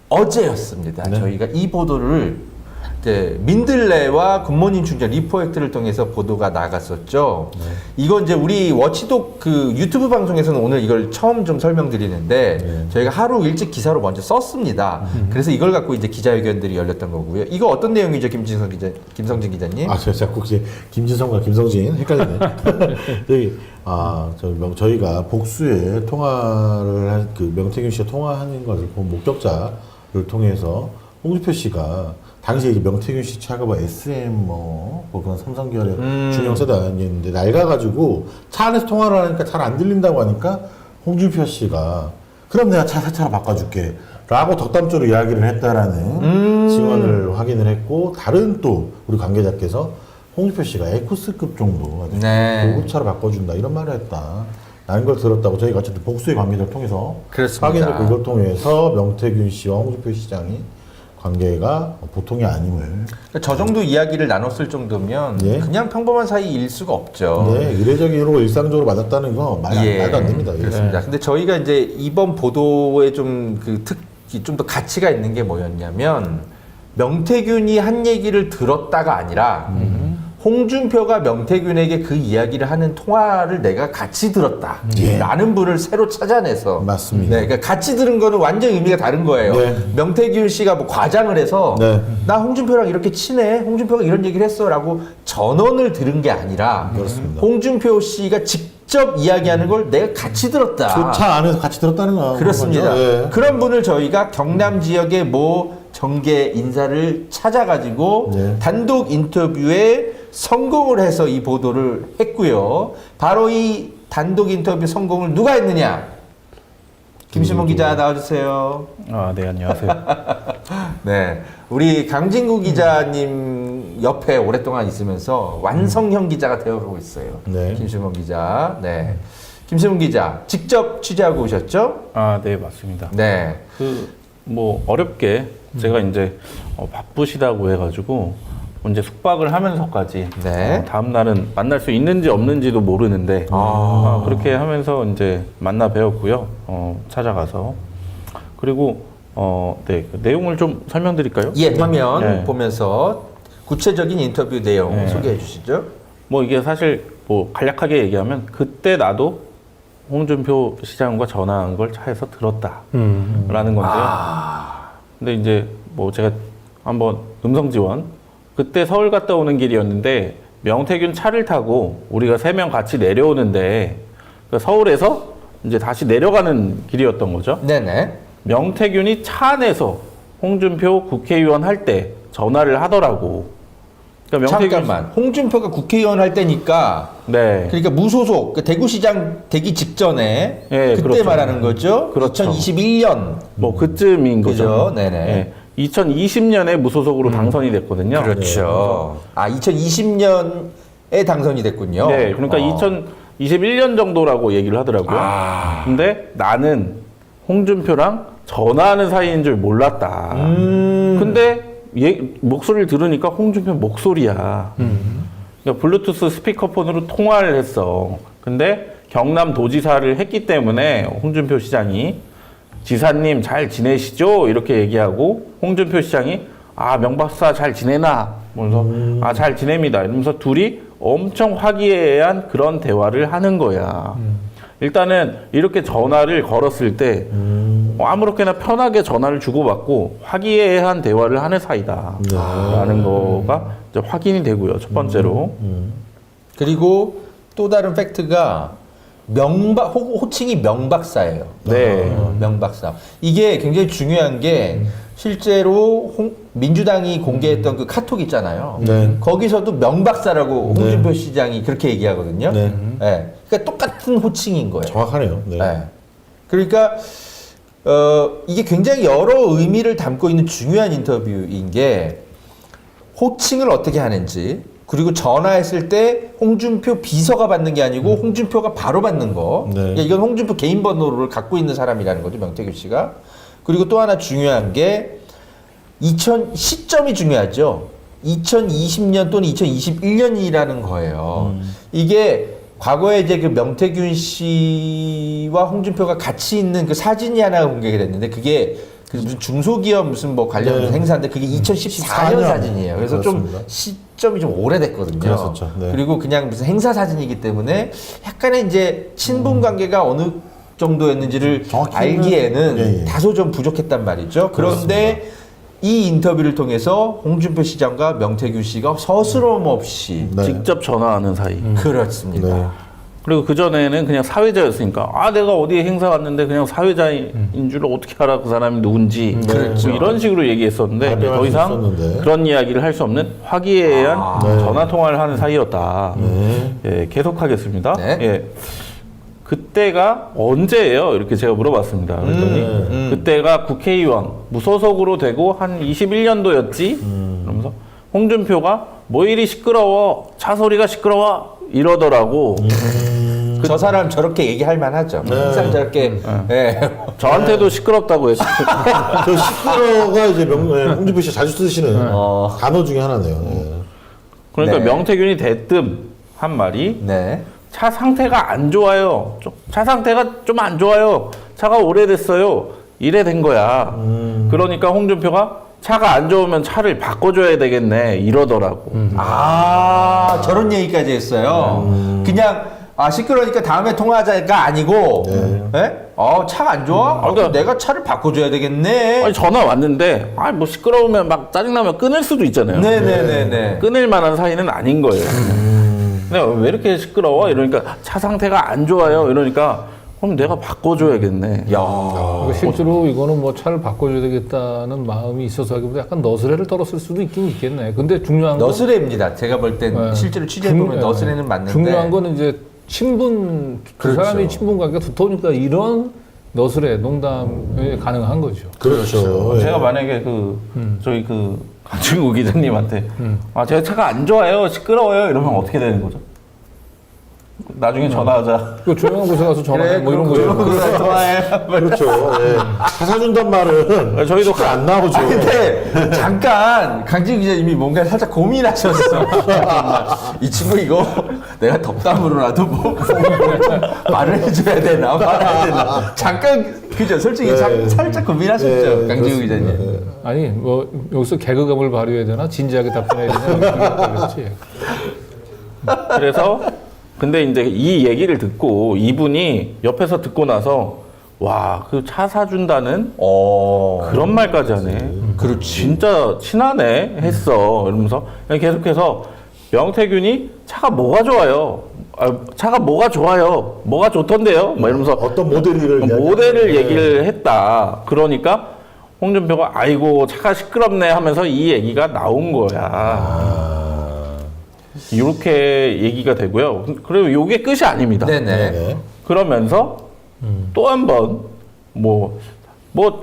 어제였습니다. 네. 저희가 이 보도를 이제 민들레와 굿모닝 충전 리포액트를 통해서 보도가 나갔었죠. 네. 이건 이제 우리 워치독 그 유튜브 방송에서는 오늘 이걸 처음 좀 설명드리는데 네. 저희가 하루 일찍 기사로 먼저 썼습니다. 그래서 이걸 갖고 이제 기자회견들이 열렸던 거고요. 이거 어떤 내용이죠, 김성진 기자님? 아, 제가 자꾸 혹시 김진성과 김성진 헷갈리네. 저희가 복수의 통화를 한 그 명태균 씨가 통화하는 것을 본 목격자를 통해서 홍준표 씨가 당시에 이제 명태균 씨 차가 뭐 SM 뭐 그런 삼성계열의 중형 세단이었는데 낡아가지고 차 안에서 통화를 하니까 잘 안 들린다고 하니까 홍준표 씨가 그럼 내가 차 새 차로 바꿔줄게 라고 덕담조로 이야기를 했다라는 증언을 확인을 했고, 다른 또 우리 관계자께서 홍준표 씨가 에코스급 정도 아주 네. 고급차로 바꿔준다 이런 말을 했다 라는 걸 들었다고 저희가 어쨌든 복수의 관계자를 통해서 그렇습니다. 확인했고, 이걸 통해서 명태균 씨와 홍준표 시장이 관계가 보통이 아님을. 그러니까 저 정도 이야기를 나눴을 정도면 예. 그냥 평범한 사이일 수가 없죠. 네, 의례적으로 일상적으로 만났다는 거 말도 안 됩니다. 예. 그렇습니다. 근데 저희가 이제 이번 보도에 좀 그 특히 좀 더 가치가 있는 게 뭐였냐면, 명태균이 한 얘기를 들었다가 아니라 홍준표가 명태균에게 그 이야기를 하는 통화를 내가 같이 들었다 라는 분을 새로 찾아내서. 맞습니다. 네, 그러니까 같이 들은 거는 완전 의미가 다른 거예요. 네. 명태균 씨가 뭐 과장을 해서 네. 나 홍준표랑 이렇게 친해, 홍준표가 이런 얘기를 했어 라고 전언을 들은 게 아니라 그렇습니다. 홍준표 씨가 직접 이야기하는 걸 내가 같이 들었다. 그 차 안에서 같이 들었다는 거. 그렇습니다. 예. 그런 분을 저희가 경남 지역의 모 정계 인사를 찾아가지고 네. 단독 인터뷰에 성공을 해서 이 보도를 했고요. 바로 이 단독 인터뷰 성공을 누가 했느냐? 김신문 기자 나와주세요. 아, 네, 안녕하세요. 네, 우리 강진구 기자님 옆에 오랫동안 있으면서 완성형 기자가 되어가고 있어요. 네. 김신문 기자. 네, 김신문 기자 직접 취재하고 오셨죠? 아, 네, 맞습니다. 네. 뭐 어렵게 제가 이제 바쁘시다고 해가지고 이제 숙박을 하면서까지 네. 다음 날은 만날 수 있는지 없는지도 모르는데 그렇게 하면서 이제 만나 뵈었고요. 찾아가서 그리고 네, 그 내용을 좀 설명드릴까요? 예, 화면 네. 보면서 구체적인 인터뷰 내용 네. 소개해 주시죠. 뭐 이게 사실 뭐 간략하게 얘기하면 그때 나도 홍준표 시장과 전화한 걸 차에서 들었다라는 건데요. 근데 이제 뭐 제가 한번 음성 지원, 그때 서울 갔다 오는 길이었는데 명태균 차를 타고 우리가 3명 같이 내려오는데 그러니까 서울에서 이제 다시 내려가는 길이었던 거죠. 네네. 명태균이 차 안에서 홍준표 국회의원 할 때 전화를 하더라고. 그러니까 잠깐만. 홍준표가 국회의원 할 때니까 네. 그러니까 무소속 그 대구시장 되기 직전에 예, 그때 그렇죠. 말하는 거죠. 그렇죠. 2021년. 뭐 그쯤인 거죠. 그죠? 네네. 예. 2020년에 무소속으로 당선이 됐거든요. 그렇죠. 아, 2020년에 당선이 됐군요. 네, 그러니까 2021년 정도라고 얘기를 하더라고요. 근데 나는 홍준표랑 전화하는 사이인 줄 몰랐다. 근데 목소리를 들으니까 홍준표 목소리야. 그러니까 블루투스 스피커폰으로 통화를 했어. 근데 경남 도지사를 했기 때문에 홍준표 시장이 지사님 잘 지내시죠? 이렇게 얘기하고 홍준표 시장이 명박사 잘 지내나? 그러면서 잘 지냅니다. 이러면서 둘이 엄청 화기애애한 그런 대화를 하는 거야. 일단은 이렇게 전화를 걸었을 때 아무렇게나 편하게 전화를 주고받고 화기애애한 대화를 하는 사이다 라는 거가 이제 확인이 되고요. 첫 번째로. 그리고 또 다른 팩트가 호칭이 명박사예요. 네. 명박사. 이게 굉장히 중요한 게 실제로 민주당이 공개했던 그 카톡 있잖아요. 네. 거기서도 명박사라고 네. 홍준표 시장이 그렇게 얘기하거든요. 네. 네. 그러니까 똑같은 호칭인 거예요. 정확하네요. 네. 네. 그러니까 이게 굉장히 여러 의미를 담고 있는 중요한 인터뷰인 게 호칭을 어떻게 하는지, 그리고 전화했을 때 홍준표 비서가 받는 게 아니고 홍준표가 바로 받는 거. 네. 그러니까 이건 홍준표 개인 번호를 갖고 있는 사람이라는 거죠, 명태균 씨가. 그리고 또 하나 중요한 게 시점이 중요하죠. 2020년 또는 2021년이라는 거예요. 이게 과거에 이제 그 명태균 씨와 홍준표가 같이 있는 그 사진이 하나 공개가 됐는데 그게 그 무슨 중소기업 무슨 뭐 관련 네. 행사인데 그게 2014년 14년. 사진이에요. 그래서 그렇습니다. 좀 시점이 좀 오래됐거든요. 그랬었죠. 네. 그리고 그냥 무슨 행사 사진이기 때문에 약간의 이제 친분 관계가 어느 정도였는지를 정확히는- 알기에는 예, 예. 다소 좀 부족했단 말이죠. 그런데 이 인터뷰를 통해서 홍준표 시장과 명태균 씨가 서스럼 없이 네. 직접 전화하는 사이. 그렇습니다. 네. 그리고 그전에는 그냥 사회자였으니까 아 내가 어디에 행사 갔는데 그냥 사회자인 줄 어떻게 알아 그 사람이 누군지 그랬죠. 뭐 이런 식으로 얘기했었는데 이제 더 이상 있었는데. 그런 이야기를 할 수 없는 화기애애한 네. 전화 통화를 하는 사이였다. 네. 예, 계속하겠습니다. 네. 예. 그때가 언제예요? 이렇게 제가 물어봤습니다. 그랬더니 그때가 국회의원 무소속으로 되고 한 21년도였지? 그러면서 홍준표가 뭐 이리 시끄러워 차 소리가 시끄러워 이러더라고. 저 사람 저렇게 얘기할 만하죠. 항상 저렇게 예. 저한테도 시끄럽다고 했어요. 저 시끄러가 이제 홍준표 씨 자주 쓰시는 단어 중에 하나네요. 네. 그러니까 네. 명태균이 대뜸 한 말이 네. 차 상태가 안 좋아요. 차 상태가 좀 안 좋아요. 차가 오래됐어요. 이래 된 거야. 그러니까 홍준표가 차가 안 좋으면 차를 바꿔줘야 되겠네 이러더라고. 아 저런 얘기까지 했어요. 그냥 시끄러우니까 다음에 통화하자가 아니고, 예? 차가 안 좋아? 그러니까- 내가 차를 바꿔줘야 되겠네. 아니 전화 왔는데 뭐 시끄러우면 막 짜증나면 끊을 수도 있잖아요. 네네네네. 끊을 만한 사이는 아닌 거예요. 근데 왜 이렇게 시끄러워? 이러니까 차 상태가 안 좋아요. 이러니까 그럼 내가 바꿔줘야겠네. 야. 그러니까 실제로 이거는 뭐 차를 바꿔줘야 되겠다는 마음이 있어서 하기보다 약간 너스레를 떨었을 수도 있긴 있겠네. 근데 중요한 건 너스레입니다. 제가 볼 땐 네. 실제로 취재해보면 중- 너스레는 맞는데. 중요한 거는 이제 친분 그 그렇죠. 사람이 친분 관계가 두터우니까 이런 너스레 농담이 가능한 거죠. 그렇죠. 예. 제가 만약에 저희 강진구 기자님한테 제가 차가 안 좋아요, 시끄러워요 이러면 어떻게 되는 거죠? 나중에 전화하자. 그 조용한 곳에 가서 전화해 뭐 이런 거예요. 좋아해. 그렇죠. 예. 차 사준단 말은 저희도 쉽게 안 나오죠. 근데 잠깐 강진 기자님이 뭔가 살짝 고민하셨어. 이 친구 이거 내가 덕담으로라도 뭐 말을 해줘야 되나 말아야 되나. 잠깐 그죠? 솔직히 살짝 고민하셨죠, 네, 강진구 그렇습니다. 기자님. 아니 뭐 여기서 개그감을 발휘해야 되나 진지하게 답변해야 되나 그렇지. 그래서 근데 이제 이 얘기를 듣고 이분이 옆에서 듣고 나서 와, 그 차 사준다는 그런 말까지 하네. 그렇지. 진짜 친하네 했어. 이러면서 그냥 계속해서 명태균이 차가 뭐가 좋아요? 차가 뭐가 좋아요? 뭐가 좋던데요? 막 이러면서 어떤 모델을 모델을 이야기하는- 얘기를 했다. 그러니까 홍준표가 아이고 차가 시끄럽네 하면서 이 얘기가 나온 거야. 이렇게 얘기가 되고요. 그리고 이게 끝이 아닙니다. 네네. 네. 그러면서 또 한 번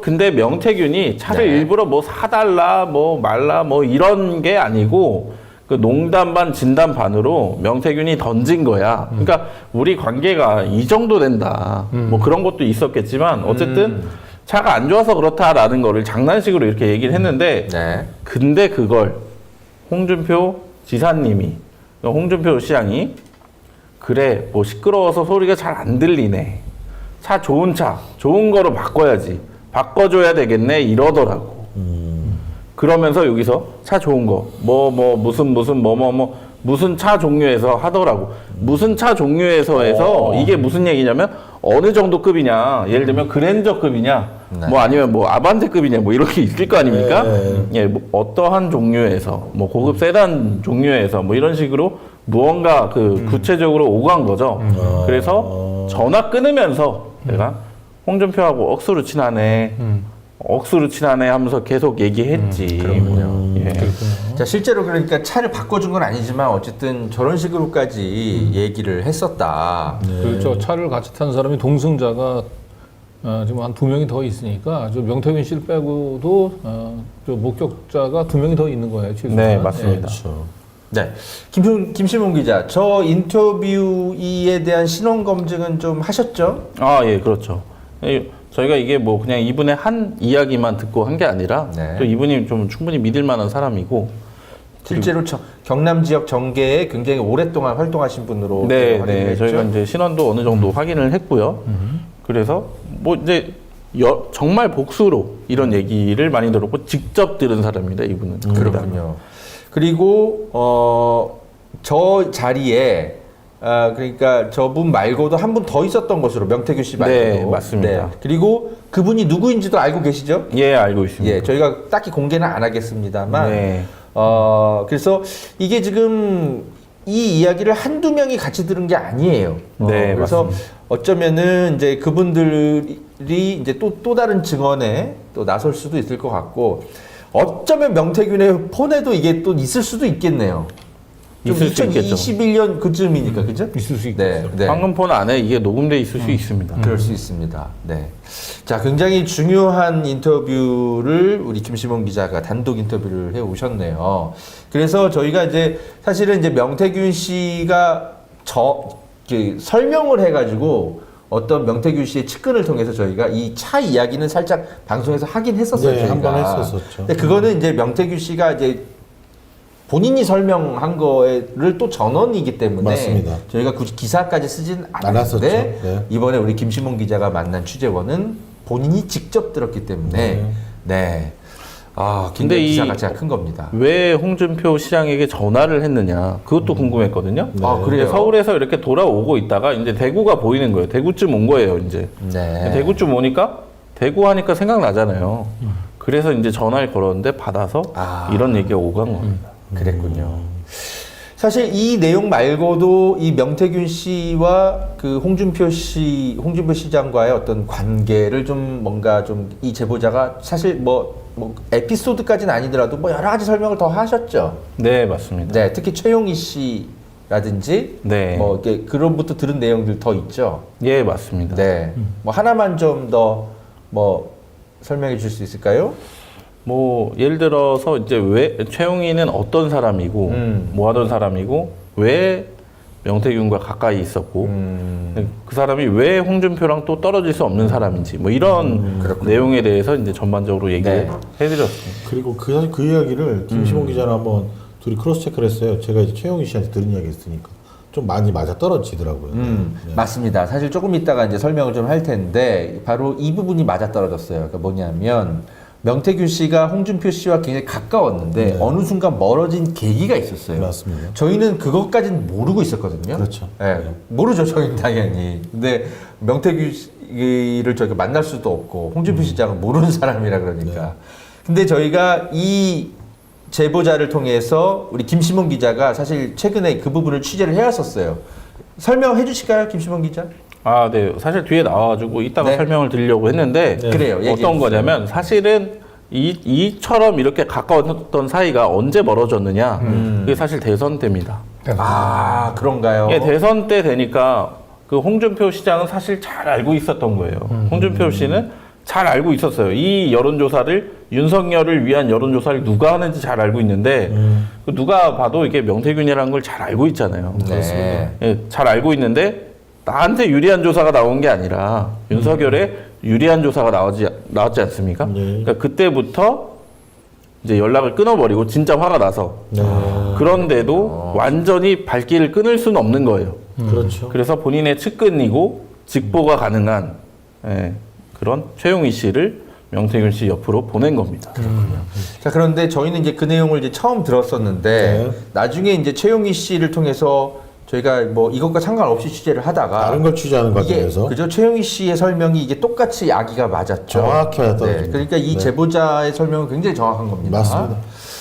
근데 명태균이 차를 네. 일부러 뭐 사달라 뭐 말라 뭐 이런 게 아니고 그 농담 반 진담 반으로 명태균이 던진 거야. 그러니까 우리 관계가 이 정도 된다. 뭐 그런 것도 있었겠지만 어쨌든 차가 안 좋아서 그렇다라는 거를 장난식으로 이렇게 얘기를 했는데 네. 근데 그걸 홍준표 지사님이 홍준표 시장이 그래 뭐 시끄러워서 소리가 잘 안 들리네 차 좋은 거로 바꿔야지 바꿔줘야 되겠네 이러더라고. 그러면서 여기서 차 좋은 거 무슨 차 종류에서 하더라고. 무슨 차 종류에서 이게 무슨 얘기냐면 어느 정도 급이냐, 예를 들면 그랜저급이냐 네. 뭐 아니면 뭐 아반떼급이냐 뭐 이렇게 있을 거 아닙니까? 네. 예, 뭐 어떠한 종류에서 뭐 고급 세단 종류에서 뭐 이런 식으로 무언가 구체적으로 오간 거죠. 그래서 전화 끊으면서 내가 홍준표하고 억수로 친하네 하면서 계속 얘기했지. 그렇군요. 예. 자, 실제로 그러니까 차를 바꿔준 건 아니지만 어쨌든 저런 식으로까지 얘기를 했었다. 그렇죠. 차를 같이 탄 사람이 동승자가 지금 한 2명이 더 있으니까 저 명태균 씨를 빼고도 저 목격자가 2명이 더 있는 거예요. 최소한. 네, 맞습니다. 그렇죠. 네. 김신문 기자, 저 인터뷰에 대한 신원 검증은 좀 하셨죠? 예, 그렇죠. 저희가 이게 뭐 그냥 이분의 한 이야기만 듣고 한 게 아니라 네. 또 이분이 좀 충분히 믿을 만한 사람이고 실제로 경남 지역 정계에 굉장히 오랫동안 활동하신 분으로 네, 확인이 됐죠? 저희가 이제 신원도 어느 정도 확인을 했고요. 그래서 뭐 이제 정말 복수로 이런 얘기를 많이 들었고 직접 들은 사람입니다. 이분은. 그렇군요. 그리고 저 자리에 그러니까 저분 말고도 한 분 더 있었던 것으로 명태균 씨 말고도. 네, 맞습니다. 그리고 그분이 누구인지도 알고 계시죠? 예, 알고 있습니다. 예, 저희가 딱히 공개는 안 하겠습니다만, 네. 그래서 이게 지금 이 이야기를 한두 명이 같이 들은 게 아니에요. 네, 그래서 맞습니다. 어쩌면은 이제 그분들이 이제 또 다른 증언에 또 나설 수도 있을 것 같고, 어쩌면 명태균의 폰에도 이게 또 있을 수도 있겠네요. 좀 있을 수 있겠죠. 2021년 그쯤이니까, 그죠? 있을 수 네, 네. 황금폰 안에 이게 녹음돼 있을 수 있습니다. 그럴 수 있습니다. 네. 자, 굉장히 중요한 인터뷰를 우리 김시몬 기자가 단독 인터뷰를 해 오셨네요. 그래서 저희가 이제 사실은 이제 명태균 씨가 설명을 해가지고 어떤 명태균 씨의 측근을 통해서 저희가 이 차 이야기는 살짝 방송에서 하긴 했었어요. 네, 저희가. 한번 했었었죠. 근데 그거는 이제 명태균 씨가 이제 본인이 설명한 거를 또 전원이기 때문에 맞습니다. 저희가 굳이 기사까지 쓰진 않았었죠. 않았는데 네. 이번에 우리 김시몬 기자가 만난 취재원은 본인이 직접 들었기 때문에 네. 근데 굉장히 이- 기사 가치가 큰 겁니다. 왜 홍준표 시장에게 전화를 했느냐 그것도 궁금했거든요. 네. 아, 그래요? 서울에서 이렇게 돌아오고 있다가 이제 대구가 보이는 거예요. 대구쯤 온 거예요, 이제. 네. 대구쯤 오니까 대구 하니까 생각나잖아요. 그래서 이제 전화를 걸었는데 받아서 이런 얘기가 오간 겁니다. 그랬군요. 사실 이 내용 말고도 이 명태균 씨와 그 홍준표 시장과의 어떤 관계를 좀 뭔가 좀 이 제보자가 사실 뭐 에피소드까지는 아니더라도 뭐 여러 가지 설명을 더 하셨죠. 네, 맞습니다. 네, 특히 최용희 씨라든지 네. 뭐 이렇게 그런부터 들은 내용들 더 있죠. 예, 맞습니다. 네, 뭐 하나만 좀 더 뭐 설명해 줄 수 있을까요? 뭐 예를 들어서 이제 왜 최용희는 어떤 사람이고 뭐 하던 사람이고 왜 명태균과 가까이 있었고 그 사람이 왜 홍준표랑 또 떨어질 수 없는 사람인지 뭐 이런 내용에 대해서 이제 전반적으로 얘기를 해드렸습니다. 그리고 그 이야기를 김시몬 기자랑 한번 둘이 크로스 체크를 했어요. 제가 이제 최용희 씨한테 들은 이야기 있으니까 좀 많이 맞아 떨어지더라고요. 네. 맞습니다. 사실 조금 이따가 이제 설명을 좀 할 텐데 바로 이 부분이 맞아 떨어졌어요. 그러니까 뭐냐면 명태균 씨가 홍준표 씨와 굉장히 가까웠는데 네. 어느 순간 멀어진 계기가 있었어요. 맞습니다. 저희는 그것까지는 모르고 있었거든요. 그렇죠. 예, 모르죠, 저희는 당연히. 근데 명태균 씨를 저희가 만날 수도 없고 홍준표 시장은 모르는 사람이라 그러니까. 근데 저희가 이 제보자를 통해서 우리 김시몬 기자가 사실 최근에 그 부분을 취재를 해왔었어요. 설명해 주실까요, 김시몬 기자? 네. 사실 뒤에 나와가지고 이따가 네. 설명을 드리려고 했는데 그래요, 얘기해 어떤 주세요. 거냐면 사실은 이처럼 이렇게 가까웠던 사이가 언제 멀어졌느냐 그게 사실 대선 때입니다. 아, 그런가요? 이게 대선 때 되니까 그 홍준표 시장은 사실 잘 알고 있었던 거예요. 홍준표 씨는 잘 알고 있었어요. 이 여론조사를 윤석열을 위한 여론조사를 누가 하는지 잘 알고 있는데 그 누가 봐도 이게 명태균이라는 걸 잘 알고 있잖아요. 네. 예, 잘 알고 있는데 나한테 유리한 조사가 나온 게 아니라 윤석열에 유리한 조사가 나왔지 않습니까? 네. 그러니까 그때부터 이제 연락을 끊어버리고 진짜 화가 나서 네. 그런데도 완전히 발길을 끊을 수는 없는 거예요. 그렇죠. 그래서 본인의 측근이고 직보가 가능한 그런 최용희 씨를 명태균 씨 옆으로 보낸 겁니다. 자, 그런데 저희는 이제 그 내용을 이제 처음 들었었는데 네. 나중에 이제 최용희 씨를 통해서 저희가 뭐 이것과 상관없이 취재를 하다가 다른 걸 취재하는 이게 과정에서 그죠? 최용희 씨의 설명이 이게 똑같이 아기가 맞았죠. 정확히 맞아 네, 떨어집니다. 그러니까 이 네. 제보자의 설명은 굉장히 정확한 겁니다. 맞습니다.